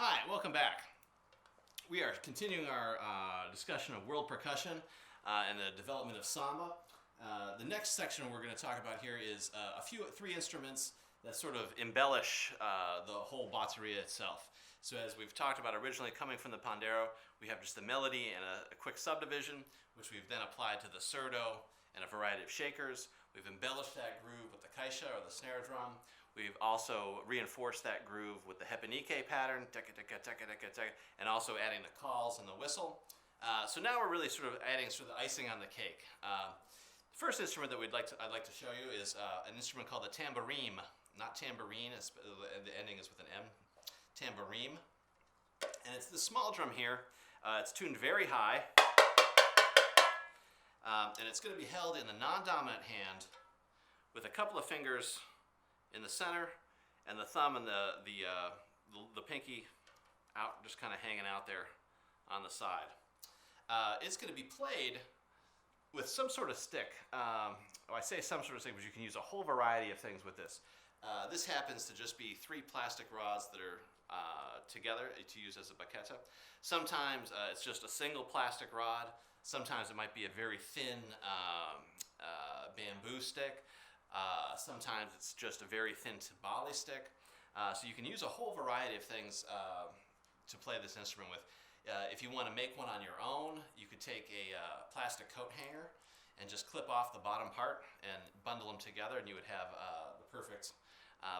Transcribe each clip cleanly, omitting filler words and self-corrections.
Hi, welcome back. We are continuing our discussion of world percussion and the development of samba. The next section we're going to talk about here is three instruments that sort of embellish the whole batteria itself. So as we've talked about originally coming from the pandero, we have just the melody and a quick subdivision, which we've then applied to the surdo and a variety of shakers. We've embellished that groove with the caixa or the snare drum. We've also reinforced that groove with the repenique pattern, and also adding the calls and the whistle. So now we're really sort of adding the icing on the cake. The first instrument that I'd like to show you is an instrument called the tambourine. Not tambourine, the ending is with an M. Tambourine. And it's the small drum here. It's tuned very high. And it's going to be held in the non-dominant hand with a couple of fingers in the center, and the thumb and the pinky out, just kind of hanging out there on the side. It's going to be played with some sort of stick. I say some sort of stick, but you can use a whole variety of things with this. This happens to just be three plastic rods that are together to use as a baqueta. Sometimes it's just a single plastic rod. Sometimes it might be a very thin bamboo stick. Sometimes it's just a very thin timbale stick. So you can use a whole variety of things to play this instrument with. If you want to make one on your own, you could take a plastic coat hanger and just clip off the bottom part and bundle them together, and you would have the perfect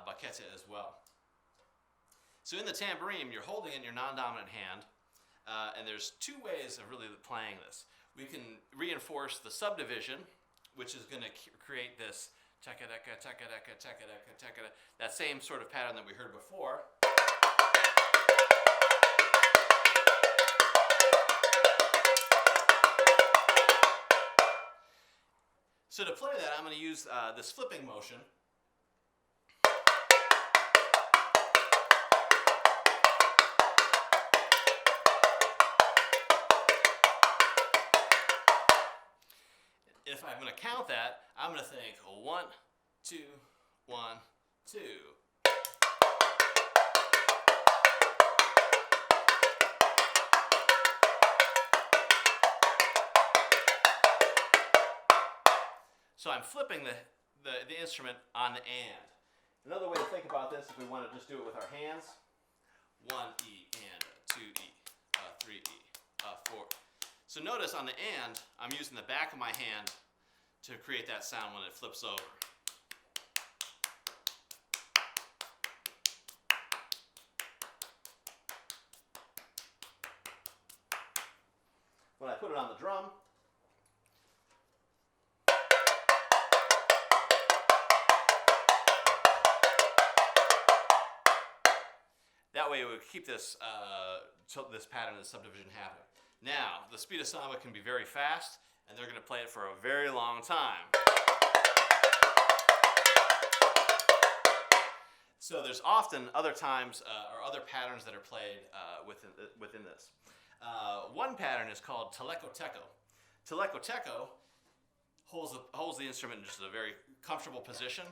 baqueta as well. So in the tambourine, you're holding it in your non-dominant hand, and there's two ways of really playing this. We can reinforce the subdivision, which is going to create this that same sort of pattern that we heard before. So to play that, I'm going to use this flipping motion. If I'm going to count that, I'm going to think 1, 2, 1, 2. So I'm flipping the instrument on the and. Another way to think about this, if we want to just do it with our hands, 1 E and 2 E, 3 E, 4. So notice on the and, I'm using the back of my hand to create that sound when it flips over. When I put it on the drum, that way it would keep this pattern, this subdivision happening. Now, the speed of samba can be very fast, and they're going to play it for a very long time. So there's often other times or other patterns that are played within this. One pattern is called teleco-teco. Teleco-teco holds the instrument in just a very comfortable position,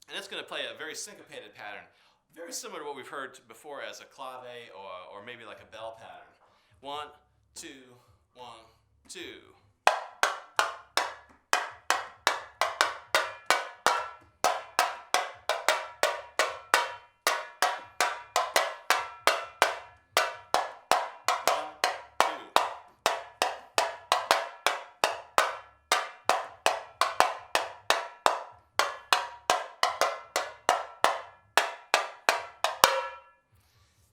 and it's going to play a very syncopated pattern, very similar to what we've heard before as a clave or maybe like a bell pattern. 1, 2, 1, 2.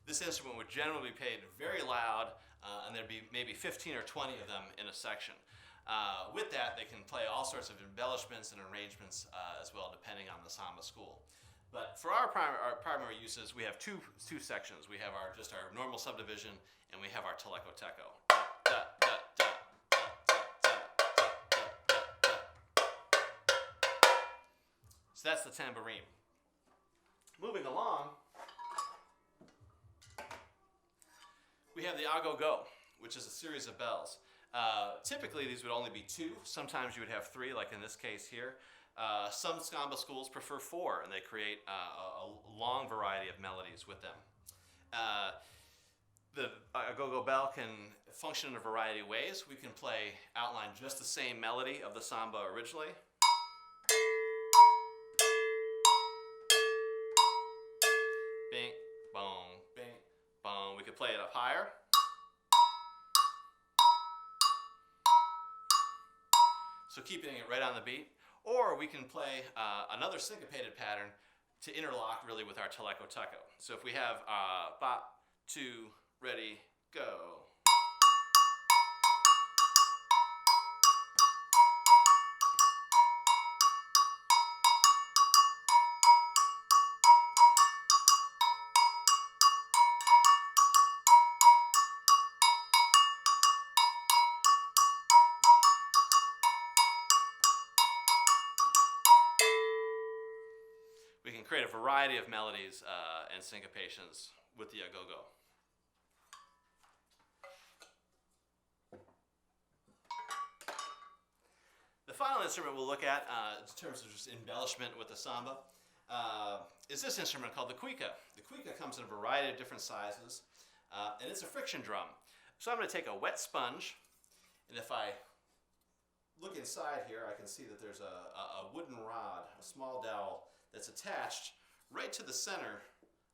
This instrument would generally be played very loud, and there'd be maybe 15 or 20 of them in a section. With that, they can play all sorts of embellishments and arrangements as well, depending on the samba school. But for our primary uses, we have two sections. We have our normal subdivision, and we have our teleco-teco. So that's the tambourine. Moving along, we have the ago-go, which is a series of bells. Typically, these would only be 2. Sometimes you would have 3, like in this case here. Some samba schools prefer 4, and they create a long variety of melodies with them. The go-go bell can function in a variety of ways. We can outline just the same melody of the samba originally. Bing, bong, bing, bong. We could play it up higher. So keeping it right on the beat. Or we can play another syncopated pattern to interlock really with our teleco tucko. So if we have bop, 2, ready, go. We can create a variety of melodies and syncopations with the go-go. The final instrument we'll look at in terms of just embellishment with the samba is this instrument called the cuica. The cuica comes in a variety of different sizes, and it's a friction drum. So I'm going to take a wet sponge, and if I look inside here, I can see that there's a wooden rod, a small dowel, that's attached right to the center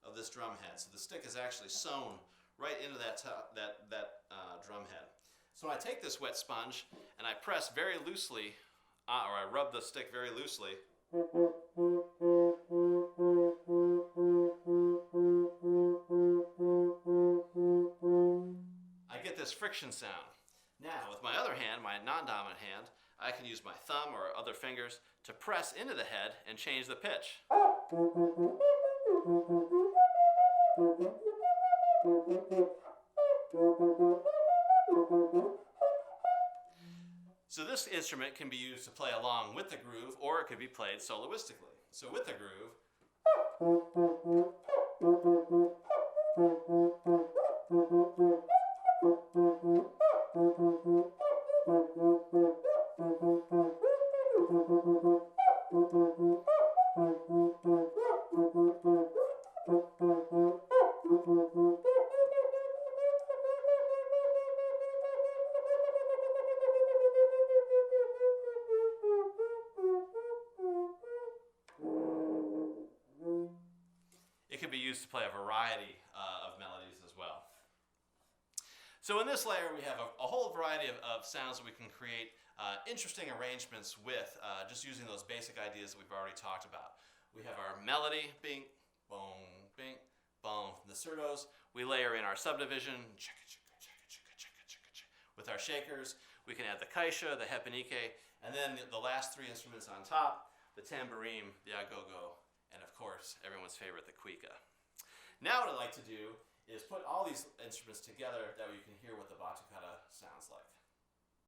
of this drum head. So the stick is actually sewn right into that drum head. So when I take this wet sponge and I press very loosely, or I rub the stick very loosely, I get this friction sound. Now with my other hand, my non-dominant hand, I can use my thumb or other fingers to press into the head and change the pitch. So this instrument can be used to play along with the groove, or it could be played soloistically. So with the groove, it can be used to play a variety of melodies as well. So in this layer we have a whole variety of sounds that we can create interesting arrangements with just using those basic ideas that we've already talked about. We have our melody, bing, boom, bing, boom. From the surdos, we layer in our subdivision, with our shakers. We can add the caixa, the hepanike, and then the last 3 instruments on top, the tambourine, the agogo, and of course, everyone's favorite, the cuica. Now what I'd like to do is put all these instruments together that you can hear what the batucada sounds like.